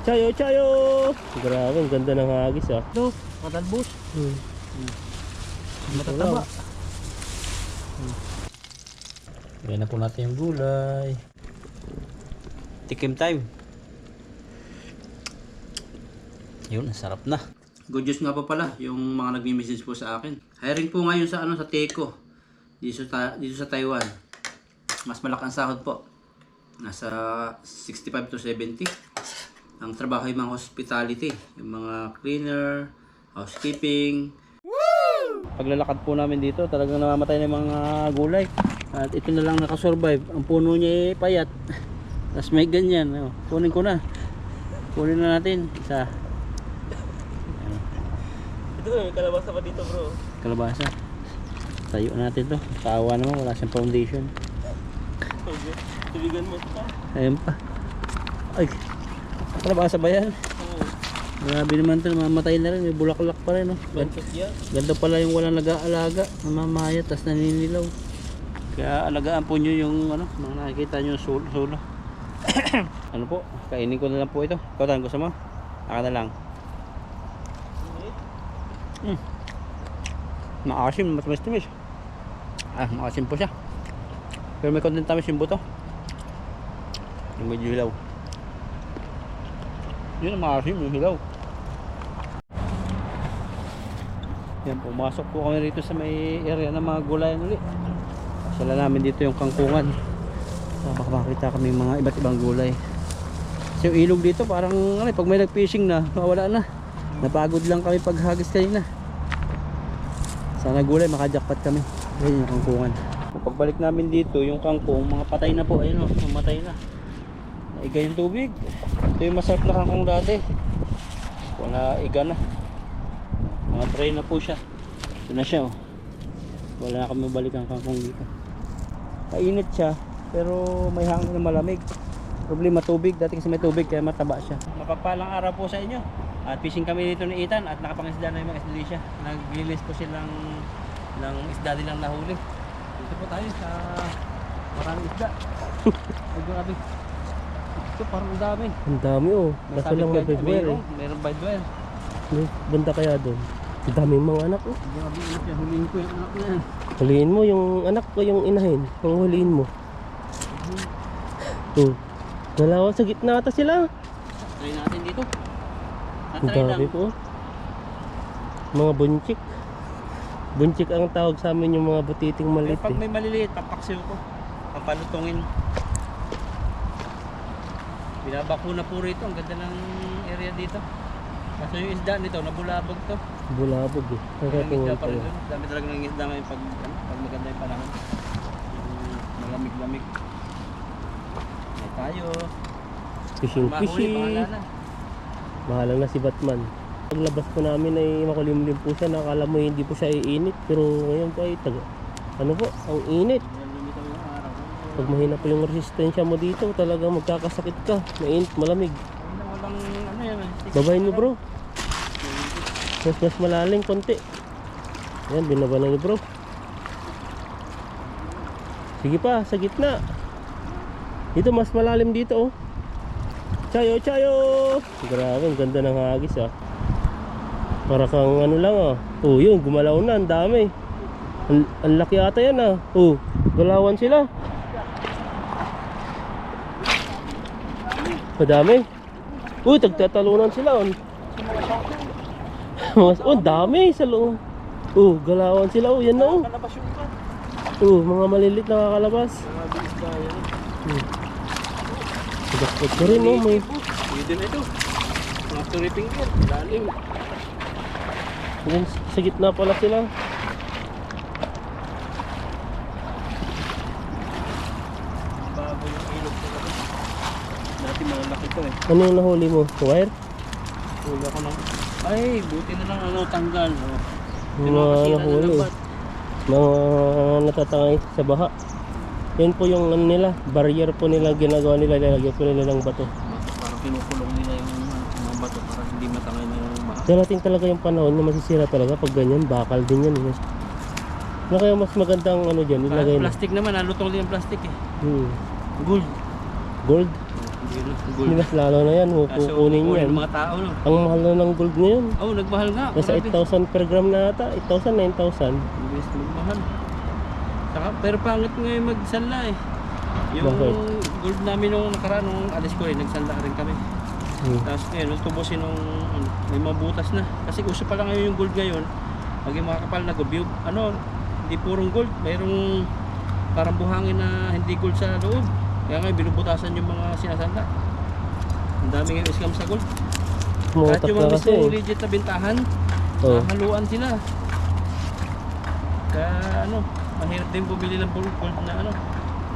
Chayo, chayo! Grabe, ang ganda ng hagis ah. Ito, katalbos. Matataba. Gawin na po natin yung gulay. Tikim time. Yun, sarap na. Good news nga po pala yung mga nagmi-message po sa akin. Hiring po ngayon sa sa Teco. Dito sa Taiwan. Mas malaki ang sahod po. Nasa 65 to 70. Ang trabaho yung mga hospitality, yung mga cleaner, housekeeping. Woo! Paglalakad po namin dito, talagang namamatay na yung mga gulay. At ito na lang nakasurvive. Ang puno niya ay payat. Tapos may ganyan. Kunin ko na. Kunin na natin. Isa. Ito, may kalabasa pa dito bro. Kalabasa. Tayo natin to. Kaawa naman, wala siyang foundation. Tubigan mo ito pa. Ayun pa. Ay, kalabasa ba yan? Oo. Grabe naman ito, mamatay na rin. May bulaklak pa rin. Bansot yan. Ganda pala yung walang nag-aalaga. Mamamaya, tas naninilaw. Kaya alagaan po nyo yung mga nakikita nyo yung solo. Ano po, kainin ko na lang po ito. Ikaw tahan, gusto mo? Aka na lang. Maasim, matamis-tamis. Maasim po siya. Pero may konting tamis yung buto. Yung medyo hilaw. Yun ang maasim, yung hilaw. Yan, pumasok po kami rito sa may area ng mga gulayan ulit. Sala namin dito yung kangkungan. Baka makita kami mga iba't ibang gulay. So yung ilog dito parang pag may nag-fishing na, mawala na. Napagod lang kami paghagis kanina. Sana gulay, makajakpat kami. Ayun yung kangkungan. Pagbalik namin dito, yung kangkong, mga patay na po. Ayun o, mamatay na. Naiga yung tubig. Ito yung masarap na kangkong dati. Wala, iga na. Mga dry na po siya. Ito na siya o. Wala na kami balik ang kangkong dito. Kainit siya, pero may hangin na malamig. Problema tubig, dati kasi may tubig kaya mataba siya. Mapagpalang araw po sa inyo. At fishing kami dito ni Ethan at nakapangisda na yung mga isda siya. Naglilis po silang ng isda nilang nahuli. Dito po tayo sa maraming isda. Ay grabe. Ito parang ang dami. Ang dami oh. Basta lang may bedwell eh. Meron bedwell. May banda kaya doon. Ang daming mga anak oh. Grabe ina siya. Huliin ko yung anak na yan. Huliin mo yung anak ko, yung inahin. Ang huliin mo. Dalawa sa gitna ata sila. Try natin dito. Ang dami po. Mga bunchik. Bunchik ang tawag sa amin yung mga butiting maliit. Pag may maliliit, papaksiw ko. Papalutungin. Binabako na po rito. Ang ganda ng area dito. Kaso yung isda nito, nabulabog to. Bulabog eh. Ang katingin pa rin pala. doon. Dami talaga ng isda ngayon pag maganda yung panahon. Malamig-lamig. May tayo. Fishing Mahuli, fishing. bahala na. Bahala na si Batman. Paglabas po namin ay makulimlim po siya. Nakala mo hindi po siya iinit. Pero ngayon po ay ano po, ang init. Ayan, lumitaw yung araw. Pag mahina po yung resistensya mo dito, talagang magkakasakit ka. Mainit, malamig. Ayun lang, walang ano yan. Babayin mo bro. Mas malalim konti. Yan, binaba na ni bro. Sige pa, sa gitna. Dito mas malalim dito oh. Chayo, chayo! Grabe, ang ganda ng hagis ah. Para kang ano lang ah. Oh, yun, gumalaw na, ang dami. Ang laki ata yan ah. Oh, galawan sila. Madami. Oh, tagtatalunan sila oh. Oh, dami sa loob. Oh, galawan sila oh, yan na oh. Oh, mga malilit nakakalabas. Pagkakot ko rin oh, may Pwede na ito. Mga turiping gear. Lalim. yan, sa gitna pala sila. Bago yung ilog ko kasi. Dati malalaki ito eh. Ano yung nahuli mo? Wire? Huli ako ng... Ay, buti na lang tanggal. Oh. Mga nahuli. Mga natatangay sa baha. Yan po yung ano nila, barrier po nila ginagawa nila, lalagyan po nila ng bato. Parang kinukulong nila yung mga bato para hindi matangay na yung baha. Darating talaga yung panahon na masisira talaga pag ganyan, bakal din yan. Ano kaya mas magandang ano dyan, ilagay na? Plastic naman, nalutong din yung plastic eh. Hmm. Gold. Gold? Yun, Hindi mas lalo na yan, Kaso, kukunin yan. ng mga tao, no? Ang mahal na ng gold ngayon. Oh, nagmahal nga. Nasa Grabe. 8,000 per gram na ata. 8,000, 9,000. Imbes magmahal. Saka, pero pangit ngayon magsanla eh. Yung Bakit? gold namin nung nakaraan, nung alis ko eh, nagsanla rin kami. Tapos ngayon, nung tubusin nung may mga butas na. Kasi uso pa lang ngayon yung gold ngayon. Pag yung mga kapal na gold, hindi purong gold. Mayroong parang buhangin na hindi gold sa loob. Kaya ngayon, binubutasan yung mga sinasanda. Ang dami ngayon scam sa gold. Kahit Mutak yung na mga kasi. mismong legit na bintahan, Oh. haluan sila. Kaya mahirap din bumili ng gold na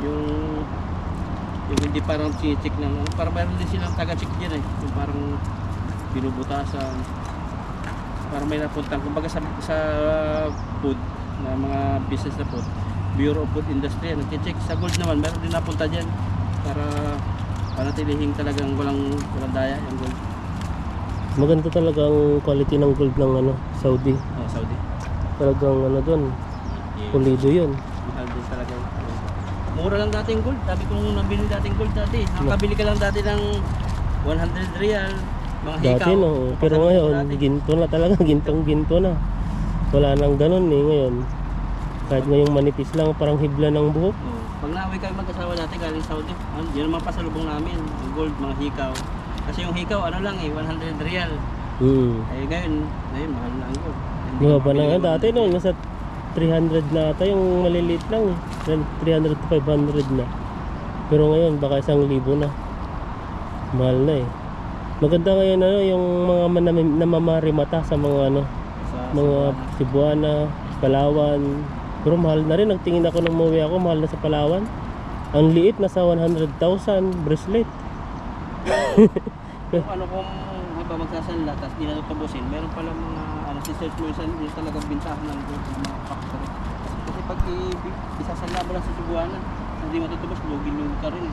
yung hindi parang check ng parang mayroon din silang taga-check diyan eh. Yung parang binubutasan. Para may napuntang kumbaga sa food na mga business na food, Bureau of Food Industry nagche-check. Sa gold naman meron din napunta diyan para panatilihing talagang walang daya yung gold. Maganda talaga ang quality ng gold ng Saudi. Saudi. Talagang doon, pulido yun. Mahal din talaga yung mura lang dati yung gold. Sabi kong nabili dating gold dati. Nakabili ka lang dati ng 100 real, mga hikaw. Dati no, pero ngayon, Dati. ginto na talaga, ginto na. Wala nang ganun ngayon. Kahit ngayong manipis lang, parang hibla ng buhok. Pag naaway kami mag-asawa dati galing Saudi, yun naman pasalubong namin, yung gold, mga hikaw. Kasi yung hikaw, 100 real. Eh ngayon mahal na ang gold. Hindi Mga ko pa na mabili nga ng dati no, nasa 300 na ata yung maliliit lang eh. 300 to 500 na. Pero ngayon baka 1,000 na. Mahal na eh. Maganda ngayon yung mga namamarimata sa mga sa mga Cebuana, Palawan. Pero mahal na rin, nagtingin ako nung umuwi ako, mahal na sa Palawan. Ang liit, nasa 100,000 bracelet. kung kung habang magsasanla tapos di na tutubusin, meron pala mga si-search mo yung talagang bintahan ng gold ng mga factory. Kasi pag isasanla mo lang sa Cebuana, hindi matutubos, lugi-lugi ka rin.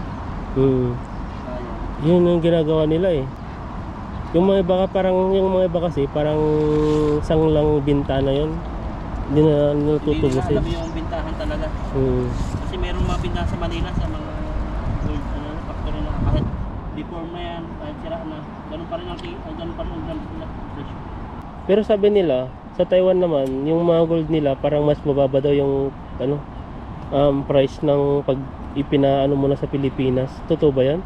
Kaya Yun yung ginagawa nila eh. Yung mga iba kasi parang sanglang binta na yun. Hindi na hindi nila natutubusin. alam yung bintahan talaga. Kasi meron mga bintahan sa Manila sa mga gold factory na kahit deform na yan, kahit sira na, ganun pa rin ang presyo. Pero sabi nila, sa Taiwan naman, yung mga gold nila parang mas mababa daw yung price ng pag ipinaano mo na sa Pilipinas. Totoo ba yan?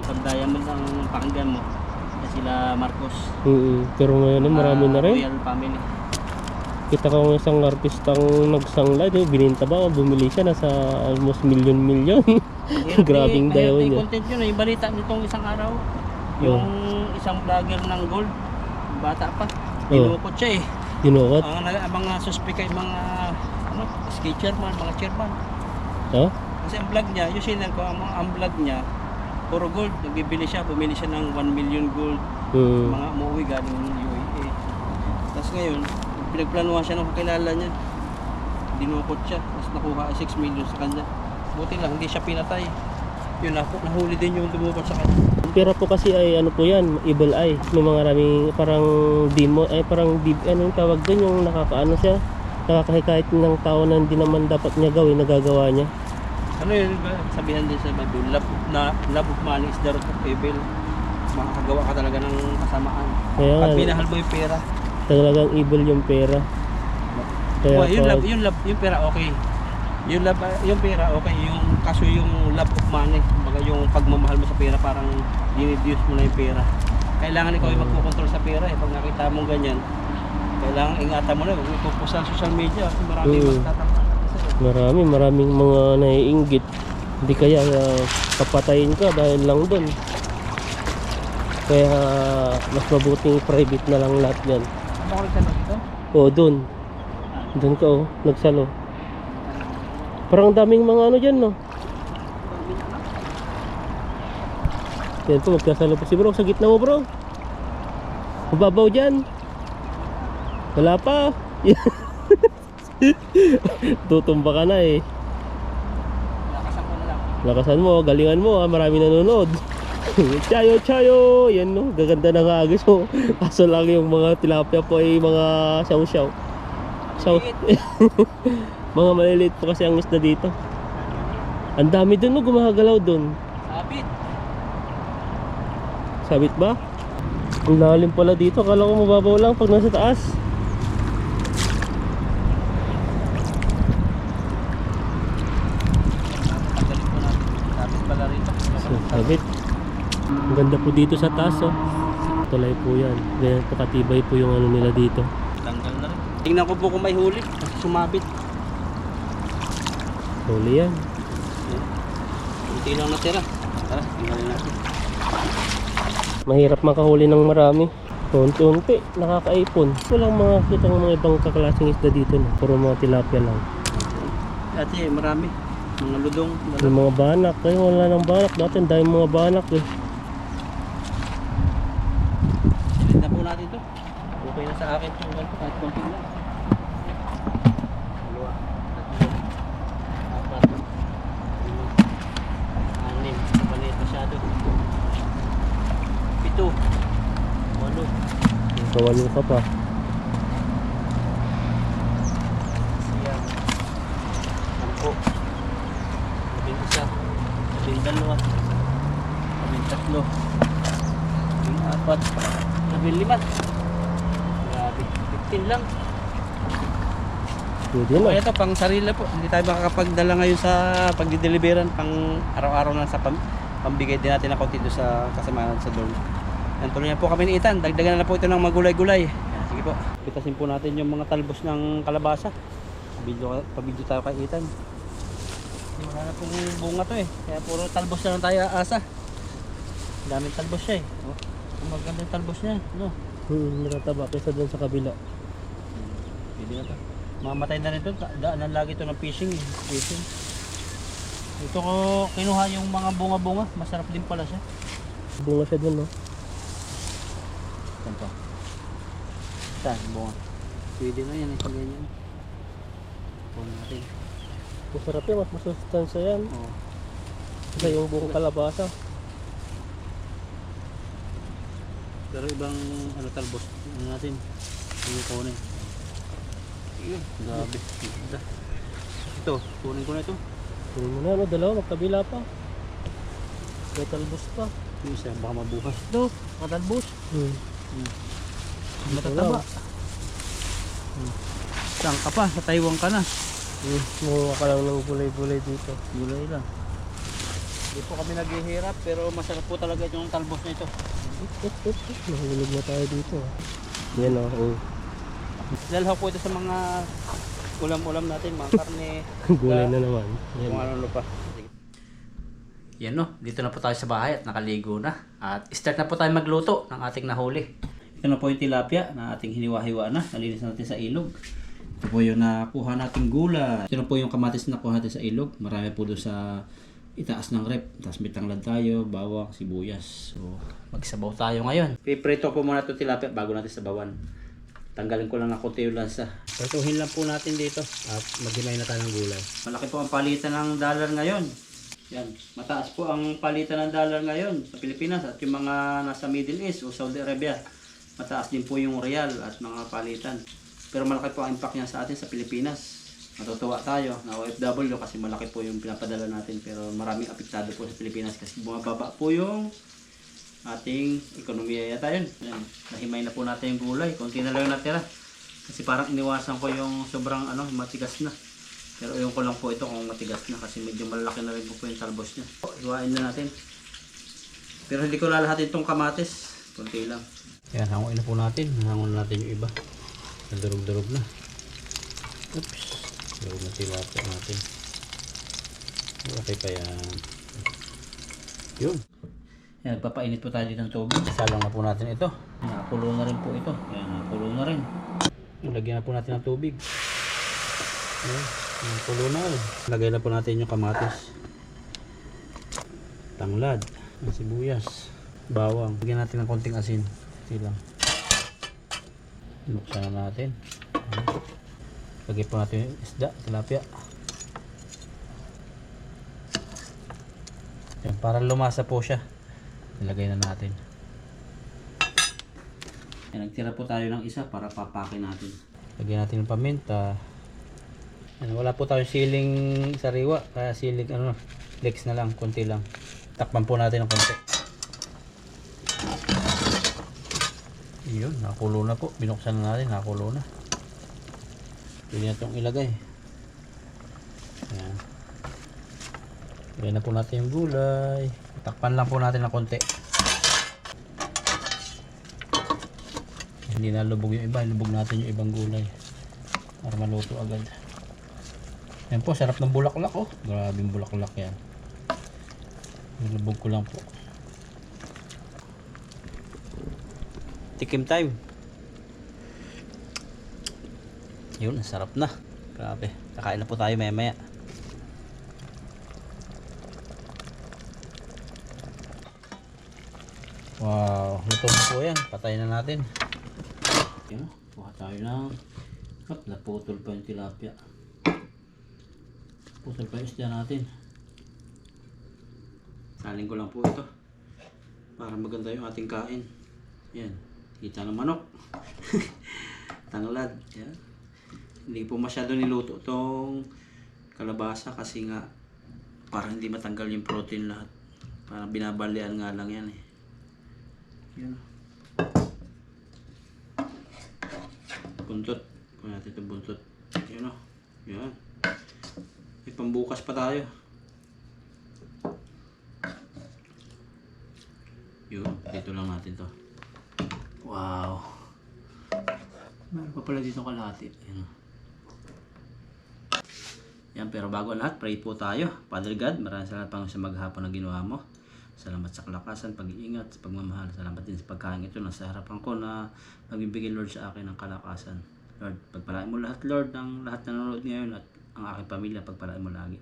Pag diamond ang pakinggan mo, na sila Marcos. Pero ngayon marami na rin. Royal family. Kita ko ng isang artistang nagsangla, bininta ba? Bumili siya nasa almost million. Grabing dayaw niya. niya. Content yun, yung balita nitong isang araw, yung isang vlogger ng gold, bata pa, dinukot siya eh. Dinukot? Ang mga suspect ay mga ski chairman, mga chairman. Kasi ang vlog niya, yung sinel ko, ang vlog niya, puro gold, bumili siya ng 1 million gold, mga umuwi galing UAE. Tapos ngayon, pinagplanuhan siya ng kakilala niya, dinukot siya, tapos nakuha 6 million sa kanya. Buti lang, hindi siya pinatay. Yun, nahuli din yung tumupad sa kanya. Pera po kasi ay ano po yan, evil eye. May mga maraming parang anong tawag doon, yung nakakaano siya, nakakahikayat ng tao na hindi naman dapat niya gawin, nagagawa niya. Ano yun, sabihan din sa Bible, love of money is the root of evil. Makakagawa ka talaga ng kasamaan. Kaya Pag minahal mo yung pera. Talagang evil yung pera. Kaya yung pera okay. Yung pera okay, kaso yung love of money, kumbaga yung pagmamahal mo sa pera parang dinideduce mo na yung pera. Kailangan ikaw yung magkocontrol sa pera eh. Pag nakita mong ganyan, kailangan ingatan mo na, huwag mo ipopost sa social media kasi maraming magtatampan. Maraming mga naiinggit. Hindi kaya papatayin ka dahil lang doon. Kaya mas mabuting private na lang lahat yan. Ano ko nagsalo dito? Oo, doon. Doon ka nagsalo. Parang daming mga ano dyan, no? Yan po, magkasalo po si bro. Sa gitna mo, bro. Mababaw dyan. Wala pa. Tutumba ka na eh. Lakasan ko na lang. Lakasan mo, galingan mo, marami nanonood. Chayo. Yan, no? Gaganda ng agis mo. Kaso lang yung mga tilapia po ay mga saw-saw. Mga maliliit po kasi ang isda dito. Ang dami dun, no? Gumagalaw dun. Sabit. Sabit ba? Ang lalim pala dito. Akala ko mababaw lang pag nasa taas. Tanggalin po natin. Sabit pala rito. Sabit. Ang ganda po dito sa taas, oh. Tulay po yan. Ganyan po katibay po yung ano nila dito. Tanggal na rin. Tingnan ko po kung may huli. Kasi sumabit. Huli yan. Kunti lang natira. Tara, tingnan natin. Mahirap makahuli ng marami. Unti-unti, nakakaipon. Walang mga kita ng mga ibang kaklaseng isda dito na. Puro mga tilapia lang. Dati marami. Mga ludong. Yung mga banak, kayo wala ng banak. Dati ang dahil mga banak eh. Silid na po natin ito. Okay na sa akin ito. Kahit konti lang. Dalawa. Tatlo. Apat. Lima. Anim. Maliit masyado. 7. 8. Kawalo ka pa. Siyam. 10. 11. 12. 13. 14. 15. Grabe. 15 lang. Pwede na. Kaya ito pang sarili po. Hindi tayo makakapagdala ngayon sa pagdideliveran pang araw-araw lang sa pambigay din natin ng konti doon sa kasamahan sa dorm. Yan, tuloy na po kami ni Ethan. Dagdagan na po ito ng magulay-gulay. Yan, sige po. Pitasin po natin yung mga talbos ng kalabasa. Pabidyo tayo kay Ethan. Wala na pong bunga to eh. Kaya puro talbos na lang tayo aasa. Daming talbos siya eh. Oh, magandang talbos niya. No? Matataba kaysa doon sa kabila. Pwede na to. Mamatay na rin doon. Daanan lagi ito ng fishing. Fishing. Ito ko kinuha yung mga bunga-bunga. Masarap din pala siya. Bunga siya doon, no? Saan pa? Saan? Bunga. Pwede na yan. Ito ganyan. Bunga natin. Masarap yan, mas masustansya yan. Oo. Kasi yung buong kalabasa. Pero ibang ano talbos. Ano natin? Yung kunin. Yun. Grabe. Ganda. Ito. Kunin ko na ito. Kunin mo na, ano, dalawa, magkabila pa. May talbos pa. Yung isa. Baka mabukas. Ito. Matalbos. Matataba. Saan ka pa? Sa Taiwan ka na. Mukha ka lang ng gulay-gulay dito. Gulay lang. Hindi po kami naghihirap pero masarap po talaga itong talbos na ito. Nahulog na tayo dito. Yan o. Oh. Lalhaw po ito sa mga ulam-ulam natin, mga karne. Gulay na naman. Yan. Kung ano pa. Yan no, dito na po tayo sa bahay at nakaligo na. At start na po tayo magluto ng ating nahuli. Ito na po yung tilapia na ating hiniwa-hiwa na. Nalinis natin sa ilog. Ito po yung nakuha nating gulay. Ito na po yung kamatis na nakuha natin sa ilog. Marami po doon sa itaas ng rep. Tapos may tanglad tayo, bawang, sibuyas. So, magsabaw tayo ngayon. Piprito po muna ito tilapia bago natin sabawan. Tanggalin ko lang ng konti yung lansa. Prituhin lang po natin dito at maghimay na tayo ng gulay. Malaki po ang palitan ng dollar ngayon. Yan, mataas po ang palitan ng dollar ngayon sa Pilipinas at yung mga nasa Middle East o Saudi Arabia. Mataas din po yung real at mga palitan. Pero malaki po ang impact niya sa atin sa Pilipinas. Matutuwa tayo na OFW kasi malaki po yung pinapadala natin pero maraming apektado po sa Pilipinas kasi bumababa po yung ating ekonomiya yata yun. Yan. Nahimay na po natin yung gulay. Konti na lang yung natira. Kasi parang iniwasan ko yung sobrang matigas na. Pero yung ko lang po ito kung matigas na kasi medyo malaki na rin po yung talbos niya. Iwain na natin. Pero hindi ko lalahatin itong kamatis. Konti lang. Yan, hanguin na po natin. Hanguin na natin yung iba. Nadurog-durog na. Oops. Durog na tilapia natin. Okay pa yan. Yun. Yan, nagpapainit po tayo dito ng tubig. Salang na po natin ito. Nakakulo na rin po ito. Yan, nakakulo na rin. Lagyan na po natin ng tubig. Yan, nakakulo na rin. Lagay na po natin yung kamatis. Tanglad. Sibuyas. Bawang. Lagyan natin ng konting asin. Ito lang. Buksan na natin. Lagay po natin yung isda, tilapia. Yan, para lumasa po siya. Ilagay na natin. Yan, nagtira po tayo ng isa para papakin natin. Lagyan natin ng paminta. Yan, wala po tayong siling sariwa. Kaya siling legs na lang, konti lang. Takpan po natin ng konti. Yun, nakulo na po. Binuksan na natin, nakulo na. Pwede na itong ilagay. Ayan. Ilagay na po natin yung gulay. Takpan lang po natin ng konti. Hindi na lubog yung iba. Lubog natin yung ibang gulay. Para maluto agad. Ayan po, sarap ng bulaklak oh. Grabing bulaklak yan. Nilubog ko lang po. Tikim time. Yun, sarap na. Grabe. Kakain na po tayo maya maya. Wow, luto na po yan. Patayin na natin. Yun, kuha tayo ng naputol pa yung tilapia. Putol pa yung isda natin. Saling ko lang po ito. Para maganda yung ating kain. Yan. Kita ng manok. Tanglad. Yan. Hindi po masyado niluto itong kalabasa kasi nga parang hindi matanggal yung protein lahat. Parang binabalian nga lang yan eh. Yan. Buntot. Kuha natin itong buntot. Yan o. Yan. May pambukas pa tayo. Yun. Dito lang natin to. Wow. Meron pa pala dito kalahati. Yan. Yan, pero bago ang lahat, pray po tayo. Father God, maraming salamat Panginoon sa maghapon na ginawa mo. Salamat sa kalakasan, pag-iingat, sa pagmamahal. Salamat din sa pagkain ito na sa harapan ko na magbibigay Lord sa akin ng kalakasan. Lord, pagpalain mo lahat Lord ng lahat na nanonood ngayon at ang aking pamilya, pagpalain mo lagi.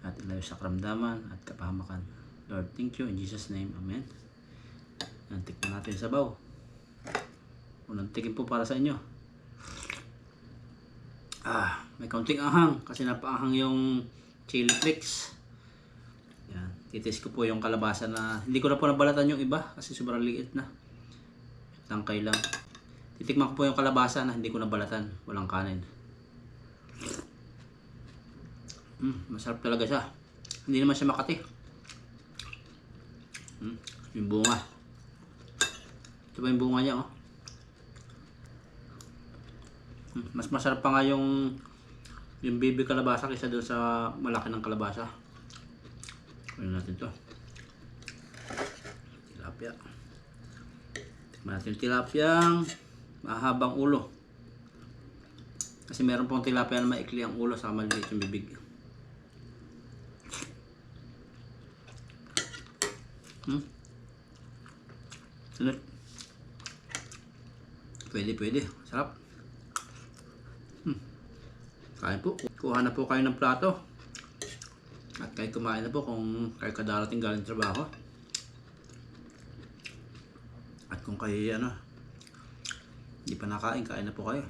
At ilayo sa karamdaman at kapahamakan. Lord, thank you in Jesus name. Amen. Nantik na natin sa sabaw. Unang tikim po para sa inyo. May kaunting ahang kasi napaahang yung chili flakes. Yan. Titis ko po yung kalabasa na hindi ko na po nabalatan yung iba kasi sobrang liit na. Tangkay lang. Titikman ko po yung kalabasa na hindi ko nabalatan. Walang kanin. Masarap talaga siya. Hindi naman siya makati. Yung bunga. Ito ba yung bunga niya oh. Mas masarap pa nga yung baby kalabasa kaysa doon sa malaki ng kalabasa. Kunin natin to. Tilapia. Tikman natin yung tilapiyang mahabang ulo. Kasi meron pong tilapia na maikli ang ulo sa maliit yung bibig. Sunod. Pwede. Sarap. Kain po. Kuha na po kayo ng plato. At kayo kumain na po kung kayo kadarating galing trabaho. At kung kayo hindi pa nakain, kain na po kayo.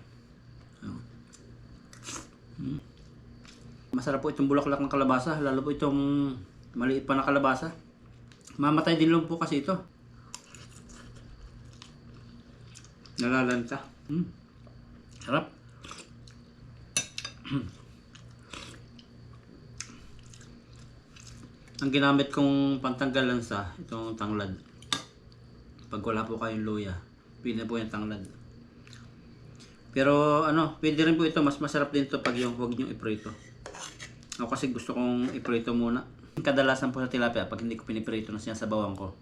Masarap po itong bulaklak ng kalabasa. Lalo po itong maliit pa na kalabasa. Mamatay din lang po kasi ito. Nalalanta. Sarap. Ang ginamit kong pantanggal lansa, itong tanglad. Pag wala po kayong luya, pwede po yung tanglad. Pero pwede rin po ito, mas masarap din ito pag huwag nyo iprito. Ako kasi gusto kong iprito muna. Kadalasan po sa tilapia, pag hindi ko piniprito na sinasabawan ko,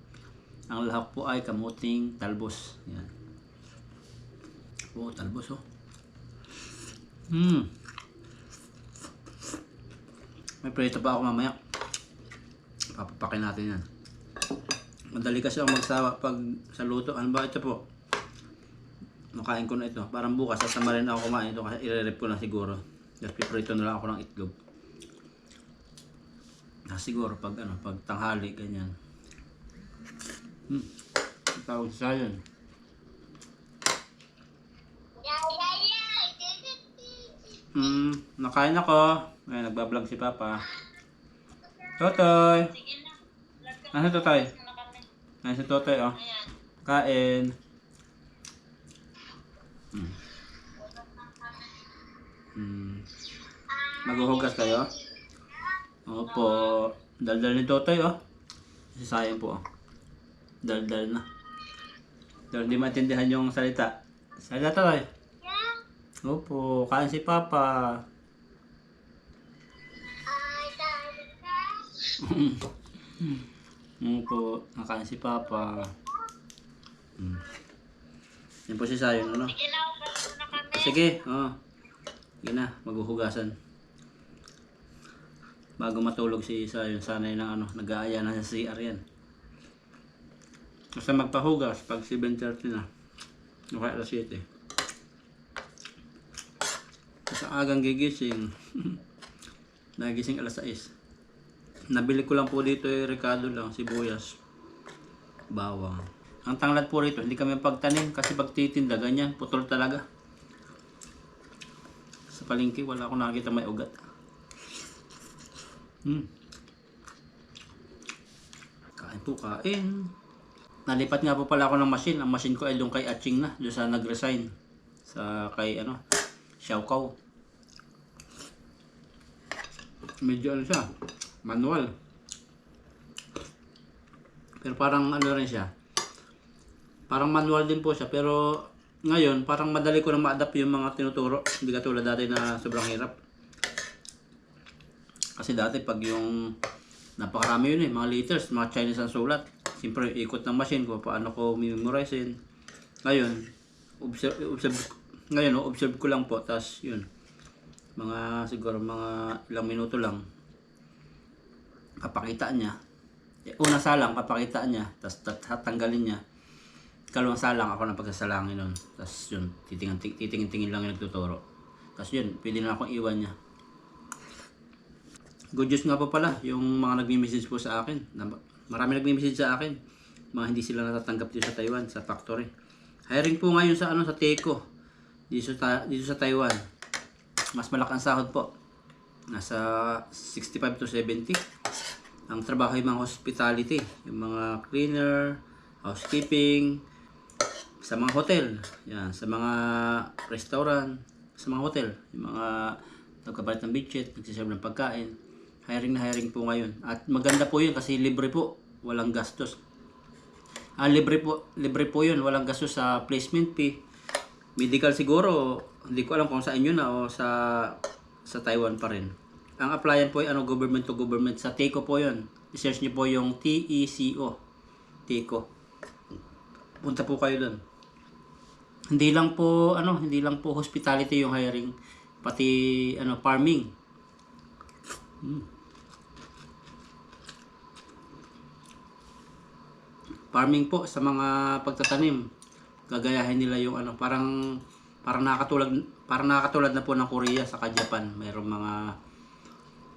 ang lahok po ay kamuting talbos. Yan. Talbos oh. May prito pa ako mamaya. Papapakin natin yan. Madali kasi ako magsawa pag sa luto. Ano ba ito po? Nakain ko na ito. Parang bukas sasama rin ako kumain ito kasi i-rep ko na siguro. Just piprito na lang ako ng itlog. Siguro pag pag tanghali ganyan. Tawag sa yun. Nakain ako. Ngayon, nagbablog si Papa. Totoy! Nasa Totoy? Nasa Totoy, oh. Kain. Maghuhugas kayo? Opo. Daldal ni Totoy, oh. Kasi sayang po, oh. Daldal na. Pero hindi maintindihan yung salita. Salita tayo. Opo, kain si Papa. Opo, nakain si Papa. Yan po si Sayon, ano? Sige, Sige na, maghuhugasan. Bago matulog si Sayon, sanay na nag-aaya na sa CR yan. Basta magpahugas pag 7:30 na. O kaya alas 7. Sa agang gigising. Nagising alas 6. Nabili ko lang po dito Ricardo lang, sibuyas, bawang. Ang tanglad po rito, hindi kami pagtanim kasi pagtitinda, ganyan, putol talaga. Sa palengke, wala akong nakikita may ugat. Kain po, kain. Nalipat nga po pala ako ng machine. Ang machine ko ay doon kay Aching na, doon sa nag-resign. Sa kay Xiaokao. Medyo siya, manual. Pero parang rin siya. Parang manual din po siya, pero ngayon parang madali ko na ma-adapt yung mga tinuturo. Hindi katulad dati na sobrang hirap. Kasi dati pag yung napakarami yun mga liters, mga Chinese ang sulat. Siyempre ikot ng machine ko, paano ko memorizein. Ngayon, observe ko lang po, tas yun. Siguro mga ilang minuto lang papakita niya. Unang salang papakita niya, tas tatanggalin niya. Ikalawang salang ako na pagsasalangin nun. Tas yun, titingin lang yung nagtuturo. Tas yun, pwede na akong iwan niya. Good news nga po pala, yung mga nagme-message po sa akin. Marami nagme-message sa akin. Mga hindi sila natatanggap dito sa Taiwan, sa factory. Hiring po ngayon sa Teco. Dito sa Taiwan. Mas malaki ang sahod po. Nasa 65 to 70. Ang trabaho yung mga hospitality, yung mga cleaner, housekeeping, sa mga hotel, yan, sa mga restaurant, sa mga hotel, yung mga nagkapalit ng bedsheet, nagsiserve ng pagkain. Hiring na hiring po ngayon. At maganda po yun kasi libre po, walang gastos. Libre po yun, walang gastos sa placement fee. Medical siguro, hindi ko alam kung sa inyo na o sa Taiwan pa rin. Ang applyan po ay government to government. Sa TECO po yun. I-search nyo po yung TECO. TECO. Punta po kayo doon. Hindi lang po hospitality yung hiring, pati farming. Farming po sa mga pagtatanim. Gagayahin nila yung parang nakakatulad na po ng Korea sa Japan. Mayroong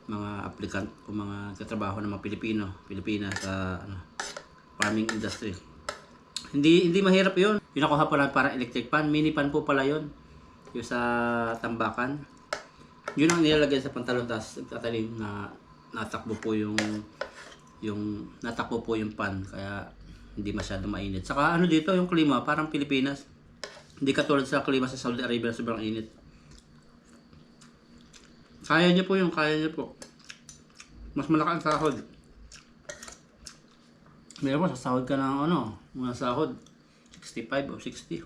mga applicant o mga katrabaho ng mga Pilipina sa farming industry. Hindi mahirap 'yon. Yung nakuha po lang parang electric pan, mini pan po pala 'yon. Yung sa tambakan. Yun ang nilalagay sa pantalon, tas tatalim na natakbo po yung pan, kaya hindi masyado mainit. Saka dito yung klima parang Pilipinas. Hindi katulad sa klima sa Saudi Arabia, sobrang init. Kaya niya po. Mas malaki ang sahod. Meron mo, sasahod ka ng mga sahod 65 o 60.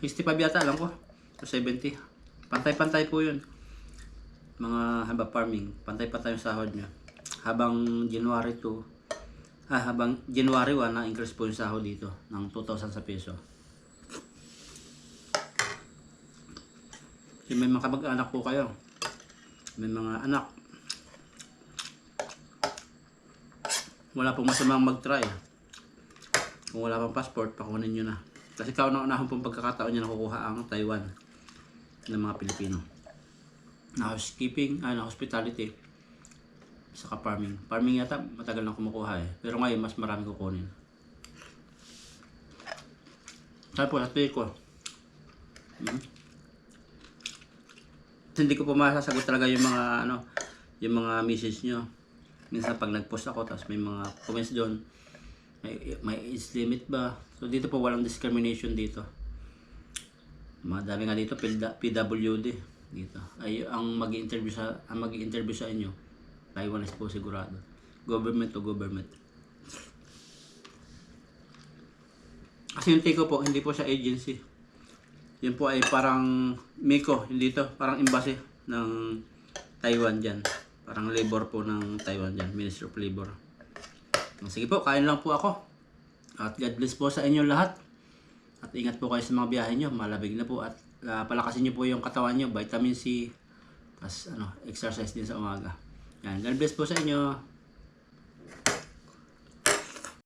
65 yata alam ko. O 70. Pantay-pantay po yun. Mga haba farming, pantay-pantay yung sahod niya. Habang January 1 na-increase po yung sahod dito ng 2,000 sa peso. Kasi may mga kamag-anak po kayo. May mga anak. Wala pong masamang mag-try. Kung wala pang passport, pakunin nyo na. Kasi kauna-unahon pong pagkakataon niya nakukuha ang Taiwan ng mga Pilipino. Na housekeeping, na hospitality. Saka farming. Farming yata matagal na kumukuha eh. Pero ngayon mas marami kukunin. Sabi po, sa ko. Hindi ko po masasagot talaga yung mga message nyo. Minsan pag nag-post ako, tapos may mga comments doon, may age limit ba? So dito po walang discrimination dito. Madami nga dito PWD dito. Ay ang magi-interview sa inyo. Taiwanese po sigurado. Government to government. Kasi yung Tico po, hindi po siya agency. Yun po ay parang Miko, hindi to, parang embassy ng Taiwan dyan. Parang labor po ng Taiwan dyan, Ministry of Labor. Sige po, kain lang po ako. At God bless po sa inyo lahat. At ingat po kayo sa mga biyahe nyo, malamig na po. At palakasin nyo po yung katawan nyo, vitamin C. Tapos exercise din sa umaga. Yan, God bless po sa inyo.